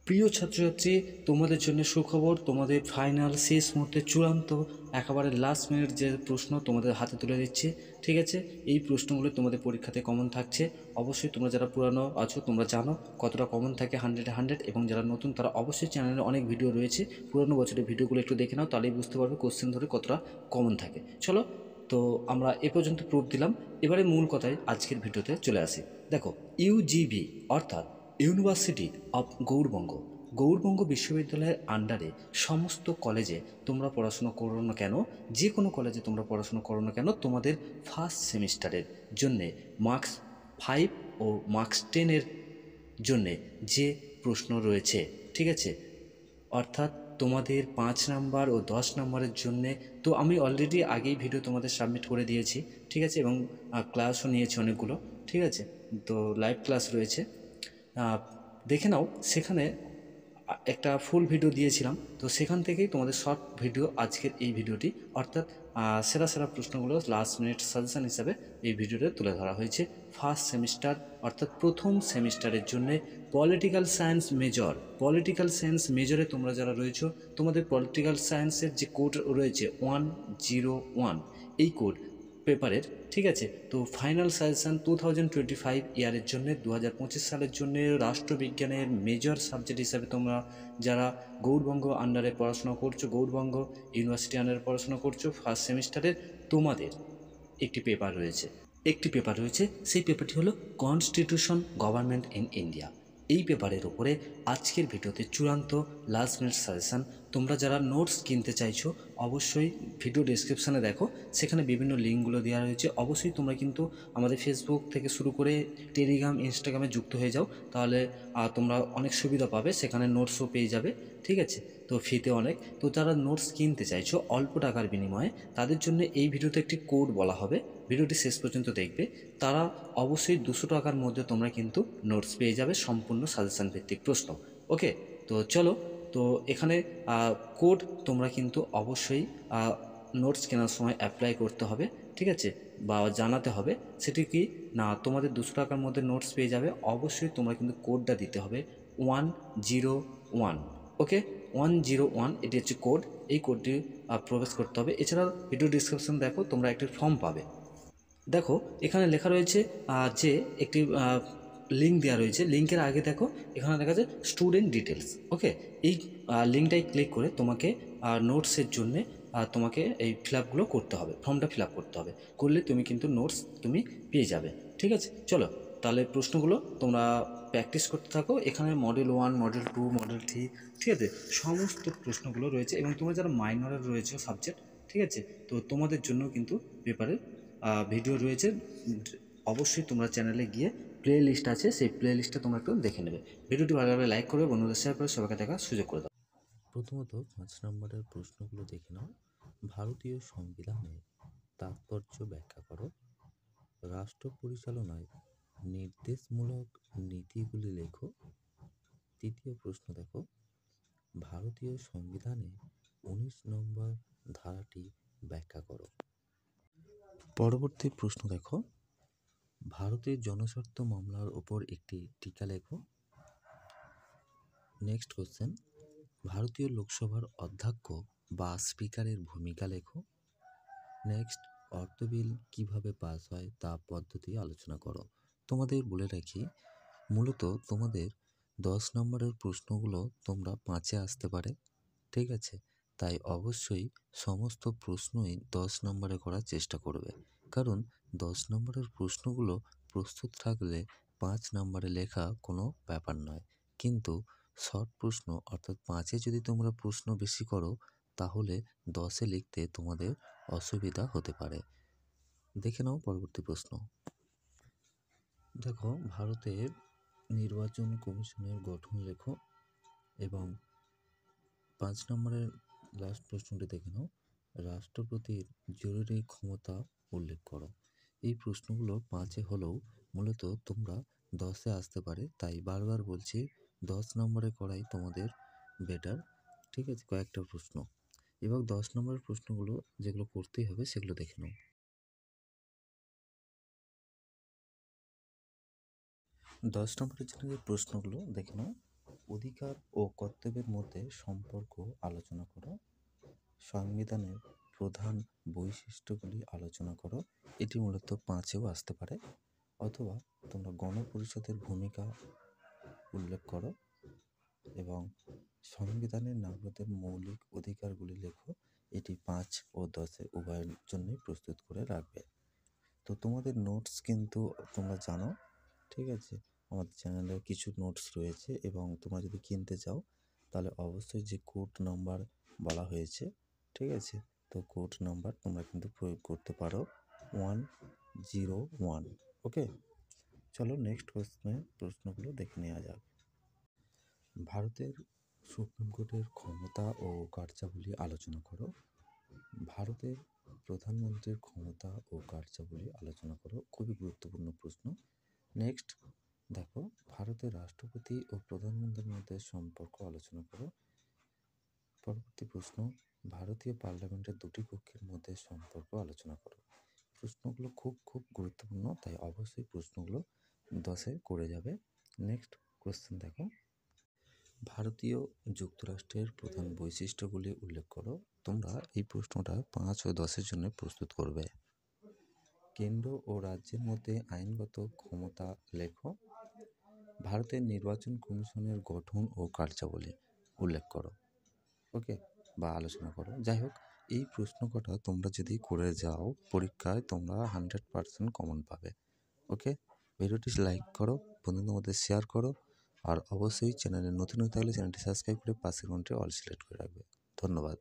প্রিয় ছাত্রছাত্রী, তোমাদের জন্য সুখবর। তোমাদের ফাইনাল শেষ মুহূর্তে চূড়ান্ত একেবারে লাস্ট মিনিট যে প্রশ্ন তোমাদের হাতে তুলে দিচ্ছে। ঠিক আছে, এই প্রশ্নগুলো তোমাদের পরীক্ষাতে কমন থাকছে। অবশ্যই তোমরা যারা পুরানো আছো তোমরা জানো কতটা কমন থাকে 100-100, এবং যারা নতুন তারা অবশ্যই চ্যানেলে অনেক ভিডিও রয়েছে, পুরনো বছরের ভিডিওগুলো একটু দেখে নাও, তাহলেই বুঝতে পারবে কোশ্চেন ধরে কতটা কমন থাকে। চলো, তো আমরা এ পর্যন্ত প্রুফ দিলাম। এবারে মূল কথায় আজকের ভিডিওতে চলে আসি। দেখো, ইউজিবি অর্থাৎ ইউনিভার্সিটি অফ গৌড়বঙ্গ, গৌড়বঙ্গ বিশ্ববিদ্যালয়ের আন্ডারে সমস্ত কলেজে তোমরা পড়াশুনো করো না কেন, যে কোনো কলেজে তোমরা পড়াশুনো করো না কেন, তোমাদের ফার্স্ট সেমিস্টারের জন্যে মার্কস 5 ও মার্কস 10-এর জন্যে যে প্রশ্ন রয়েছে, ঠিক আছে, অর্থাৎ তোমাদের 5 নাম্বার ও 10 নাম্বারের জন্যে, তো আমি অলরেডি আগেই ভিডিও তোমাদের সাবমিট করে দিয়েছি, ঠিক আছে, এবং ক্লাসও নিয়েছি অনেকগুলো, ঠিক আছে, তো লাইভ ক্লাস রয়েছে, দেখে নাও। সেখানে একটা ফুল ভিডিও দিয়েছিলাম, তো সেখান থেকেই তোমাদের শর্ট ভিডিও আজকের এই ভিডিওটি, অর্থাৎ সেরা সেরা প্রশ্নগুলো লাস্ট মিনিট সাজেশন হিসাবে এই ভিডিওতে তুলে ধরা হয়েছে। ফার্স্ট সেমিস্টার অর্থাৎ প্রথম সেমিস্টারের জন্য political science major, political science মেজরে তোমরা যারা রয়েছো, তোমাদের পলিটিক্যাল সায়েন্সের যে কোড রয়েছে 101, এই কোড পেপারের, ঠিক আছে, তো ফাইনাল সাজেশন 2025 ইয়ারের জন্য, 2025 সালের জন্য রাষ্ট্রবিজ্ঞানের মেজর সাবজেক্ট হিসাবে তোমরা যারা গৌড়বঙ্গ আন্ডারে পড়াশোনা করছো, গৌড়বঙ্গ ইউনিভার্সিটি আন্ডারে পড়াশোনা করছো ফার্স্ট সেমিস্টারের, তোমাদের একটি পেপার রয়েছে, সেই পেপারটি হলো কনস্টিটিউশন গভর্নমেন্ট ইন ইন্ডিয়া। এই পেপারের উপরে আজকের ভিডিওতে চূড়ান্ত লাস্ট মিনিট সাজেশান। তোমরা যারা নোটস কিনতে চাইছো অবশ্যই ভিডিও ডেসক্রিপশানে দেখো, সেখানে বিভিন্ন লিঙ্কগুলো দেওয়া রয়েছে। অবশ্যই তোমরা কিন্তু আমাদের ফেসবুক থেকে শুরু করে টেলিগ্রাম, ইনস্টাগ্রামে যুক্ত হয়ে যাও, তাহলে তোমরা অনেক সুবিধা পাবে, সেখানে নোটসও পেয়ে যাবে, ঠিক আছে, তো ফ্রিতে অনেক। তো যারা নোটস কিনতে চাইছো অল্প টাকার বিনিময়ে, তাদের জন্য এই ভিডিওতে একটি কোড বলা হবে, ভিডিওটি শেষ পর্যন্ত দেখবে, তারা অবশ্যই 200 টাকার মধ্যে তোমরা কিন্তু নোটস পেয়ে যাবে, সম্পূর্ণ সাজেশন ভিত্তিক প্রশ্ন। ওকে, তো চলো, তো এখানে কোড তোমরা কিন্তু অবশ্যই নোটস কেনার সময় অ্যাপ্লাই করতে হবে, ঠিক আছে, বা জানাতে হবে। সেটি কি না, তোমাদের 200 টাকার মধ্যে নোটস পেয়ে যাবে, অবশ্যই তোমরা কিন্তু কোডটা দিতে হবে 101। ওকে, 101 এটি হচ্ছে কোড, এই কোডটি প্রবেশ করতে হবে। এছাড়া ভিডিও ডিসক্রিপশন দেখো, তোমরা একটি ফর্ম পাবে। দেখো এখানে লেখা রয়েছে যে একটি লিঙ্ক দেওয়া রয়েছে, লিঙ্কের আগে দেখো এখানে দেখা যায় স্টুডেন্ট ডিটেলস। ওকে, এই লিঙ্কটাই ক্লিক করে তোমাকে নোটসের জন্যে তোমাকে এই ফিল আপগুলো করতে হবে, ফর্মটা ফিল আপ করতে হবে, করলে তুমি কিন্তু নোটস তুমি পেয়ে যাবে। ঠিক আছে, চলো তাহলে প্রশ্নগুলো তোমরা প্র্যাকটিস করতে থাকো। এখানে মডেল 1, মডেল 2, মডেল 3, ঠিক আছে, সমস্ত প্রশ্নগুলো রয়েছে, এবং তোমরা যারা মাইনরের রয়েছে সাবজেক্ট, ঠিক আছে, তো তোমাদের জন্য কিন্তু পেপারের ভিডিও রয়েছে। অবশ্যই তোমরা চ্যানেলে গিয়ে প্লে লিস্ট আছে, সেই প্লে লিস্টটা তোমরা একটু দেখে নেবে। ভিডিওটি ভালো লাগলে লাইক করবে, বন্ধুদের শেয়ার করে সবাইকে দেখার সুযোগ করে দাও। প্রথমত 5 নম্বরের প্রশ্নগুলো দেখে নাও। ভারতীয় সংবিধানে তাৎপর্য ব্যাখ্যা করো। রাষ্ট্র পরিচালনায় নির্দেশমূলক নীতিগুলি লেখো। তৃতীয় প্রশ্ন দেখো, ভারতীয় সংবিধানে 19 নম্বর ধারাটি ব্যাখ্যা করো। পরবর্তী প্রশ্ন দেখো, ভারতের জনস্বার্থ মামলার ওপর একটি টিকা লেখো। নেক্সট কোশ্চেন, ভারতীয় লোকসভার অধ্যক্ষ বা স্পিকারের ভূমিকা লেখো। নেক্সট, অর্থ বিল কীভাবে পাস হয় তা পদ্ধতি আলোচনা করো। তোমাদের বলে রাখি, মূলত তোমাদের 10 নম্বরের প্রশ্নগুলো তোমরা 5-এ আসতে পারে, ঠিক আছে, তাই অবশ্যই সমস্ত প্রশ্নই 10 নম্বরে করার চেষ্টা করবে, কারণ 10 নম্বরের প্রশ্নগুলো প্রস্তুত থাকলে 5 নম্বরে লেখা কোনো ব্যাপার নয়। কিন্তু শর্ট প্রশ্ন অর্থাৎ 5-এ যদি তোমরা প্রশ্ন বেশি করো তাহলে 10-এ লিখতে তোমাদের অসুবিধা হতে পারে। দেখে নাও পরবর্তী প্রশ্ন। দেখো, ভারতের নির্বাচন কমিশনের গঠন লেখো, এবং 5 নম্বরের লাস্ট প্রশ্নটি দেখে নাও, রাষ্ট্রপতির জরুরি ক্ষমতা উল্লেখ করো। এই প্রশ্নগুলো 5-এ হলেও মূলত তোমরা 10-এ আসতে পারে, তাই বারবার বলছি 10 নম্বরে করাই তোমাদের বেটার, ঠিক আছে, কয়েকটা প্রশ্ন। এবং 10 নম্বরের প্রশ্নগুলো যেগুলো করতেই হবে সেগুলো দেখে নাও। 10 নম্বরের জন্য যে প্রশ্নগুলো দেখে নাও, অধিকার ও কর্তব্যের মধ্যে সম্পর্ক আলোচনা করো। সংবিধানের প্রধান বৈশিষ্ট্যগুলি আলোচনা করো। এটি মূলত 5-এও আসতে পারে, অথবা তোমরা গণপরিষদের ভূমিকা উল্লেখ করো এবং সংবিধানের নাগরিকদের মৌলিক অধিকারগুলি লেখো। এটি 5 ও 10 উভয়ের জন্যই প্রস্তুত করে রাখবে। তো তোমাদের নোটস কিন্তু তোমরা জানো, ঠিক আছে? আমাদের চ্যানেলে কিছু নোটস রয়েছে এবং তোমরা যদি কিনতে চাও তাহলে অবশ্যই যে কোড নাম্বার বলা হয়েছে, ঠিক আছে? তো কোড নাম্বার তোমরা কিন্তু প্রয়োগ করতে পারো 101। ওকে, চলো নেক্সট প্রশ্নগুলো দেখে নেওয়া যাক। ভারতের সুপ্রিম কোর্টের ক্ষমতা ও কার্যাবলী আলোচনা করো। ভারতের প্রধানমন্ত্রীর ক্ষমতা ও কার্যাবলী আলোচনা করো। খুবই গুরুত্বপূর্ণ প্রশ্ন। নেক্সট দেখো, ভারতের রাষ্ট্রপতি ও প্রধানমন্ত্রীর মধ্যে সম্পর্ক আলোচনা করো। পরবর্তী প্রশ্ন, ভারতীয় পার্লামেন্টের দুটি কক্ষের মধ্যে সম্পর্ক আলোচনা করো। প্রশ্নগুলো খুব খুব গুরুত্বপূর্ণ, তাই অবশ্যই প্রশ্নগুলো 10-এ করে যাবে। নেক্সট কোশ্চেন দেখো, ভারতীয় যুক্তরাষ্ট্রের প্রধান বৈশিষ্ট্যগুলি উল্লেখ করো। তোমরা এই প্রশ্নটা 5 ও 10-এর জন্য প্রস্তুত করবে। কেন্দ্র ও রাজ্যের মধ্যে আইনগত ক্ষমতা লেখো। ভারতের নির্বাচন কমিশনের গঠন ও কার্যাবলী উল্লেখ করো। ওকে, বা আলোচনা করো। যাই হোক, এই প্রশ্ন কটা তোমরা যদি করে যাও পরীক্ষায়, তোমরা 100% কমন পাবে। ওকে, ভিডিওটি লাইক করো, বন্ধুদের মধ্যে শেয়ার করো, আর অবশ্যই চ্যানেলে নতুন হতে হলে চ্যানেলটি সাবস্ক্রাইব করে পাশের ঘন্টায় অল সিলেক্ট করে রাখবে। ধন্যবাদ।